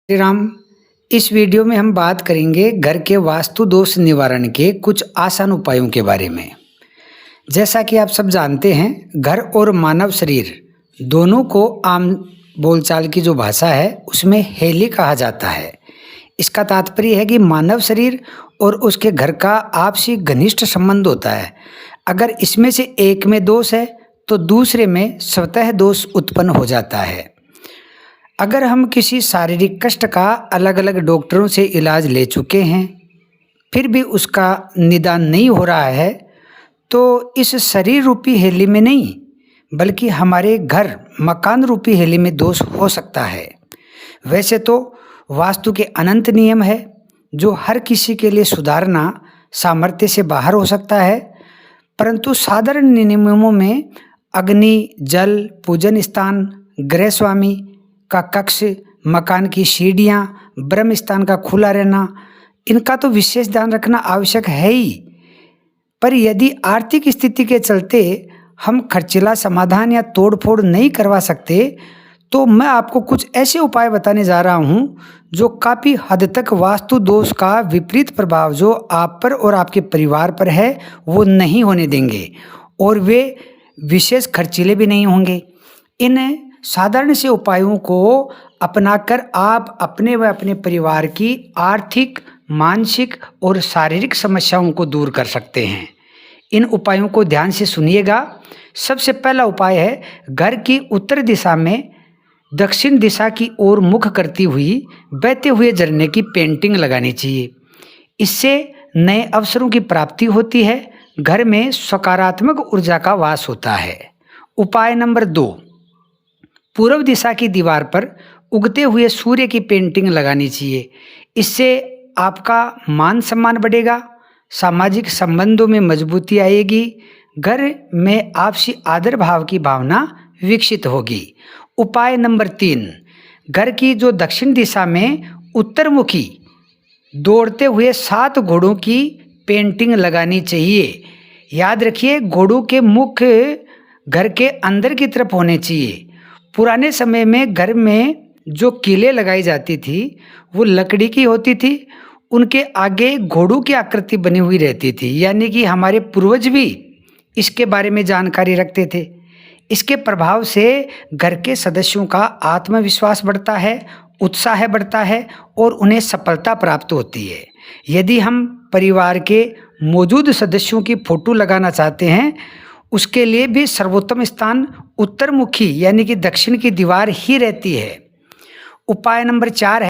श्री राम। इस वीडियो में हम बात करेंगे घर के वास्तु दोष निवारण के कुछ आसान उपायों के बारे में। जैसा कि आप सब जानते हैं, घर और मानव शरीर दोनों को आम बोलचाल की जो भाषा है उसमें हेली कहा जाता है। इसका तात्पर्य है कि मानव शरीर और उसके घर का आपसी घनिष्ठ संबंध होता है। अगर इसमें से एक में दोष है तो दूसरे में स्वतः दोष उत्पन्न हो जाता है। अगर हम किसी शारीरिक कष्ट का अलग अलग डॉक्टरों से इलाज ले चुके हैं, फिर भी उसका निदान नहीं हो रहा है, तो इस शरीर रूपी हेली में नहीं बल्कि हमारे घर मकान रूपी हेली में दोष हो सकता है। वैसे तो वास्तु के अनंत नियम है जो हर किसी के लिए सुधारना सामर्थ्य से बाहर हो सकता है, परंतु साधारण नियमों में अग्नि, जल, पूजन स्थान, गृह स्वामी का कक्ष, मकान की सीढ़ियाँ, ब्रह्म स्थान का खुला रहना, इनका तो विशेष ध्यान रखना आवश्यक है ही। पर यदि आर्थिक स्थिति के चलते हम खर्चीला समाधान या तोड़फोड़ नहीं करवा सकते, तो मैं आपको कुछ ऐसे उपाय बताने जा रहा हूँ जो काफ़ी हद तक वास्तु दोष का विपरीत प्रभाव जो आप पर और आपके परिवार पर है वो नहीं होने देंगे, और वे विशेष खर्चीले भी नहीं होंगे। इन साधारण से उपायों को अपनाकर आप अपने व अपने परिवार की आर्थिक, मानसिक और शारीरिक समस्याओं को दूर कर सकते हैं। इन उपायों को ध्यान से सुनिएगा। सबसे पहला उपाय है, घर की उत्तर दिशा में दक्षिण दिशा की ओर मुख करती हुई बहते हुए झरने की पेंटिंग लगानी चाहिए। इससे नए अवसरों की प्राप्ति होती है, घर में सकारात्मक ऊर्जा का वास होता है। उपाय नंबर 2, पूर्व दिशा की दीवार पर उगते हुए सूर्य की पेंटिंग लगानी चाहिए। इससे आपका मान सम्मान बढ़ेगा, सामाजिक संबंधों में मजबूती आएगी, घर में आपसी आदर भाव की भावना विकसित होगी। उपाय नंबर 3, घर की जो दक्षिण दिशा में उत्तरमुखी दौड़ते हुए 7 घोड़ों की पेंटिंग लगानी चाहिए। याद रखिए, घोड़ों के मुख घर के अंदर की तरफ होने चाहिए। पुराने समय में घर में जो किले लगाई जाती थी वो लकड़ी की होती थी, उनके आगे घोड़ों की आकृति बनी हुई रहती थी, यानी कि हमारे पूर्वज भी इसके बारे में जानकारी रखते थे। इसके प्रभाव से घर के सदस्यों का आत्मविश्वास बढ़ता है, उत्साह बढ़ता है और उन्हें सफलता प्राप्त होती है। यदि हम परिवार के मौजूद सदस्यों की फोटो लगाना चाहते हैं, उसके लिए भी सर्वोत्तम स्थान उत्तरमुखी यानी कि दक्षिण की दीवार ही रहती है। उपाय नंबर 4 है,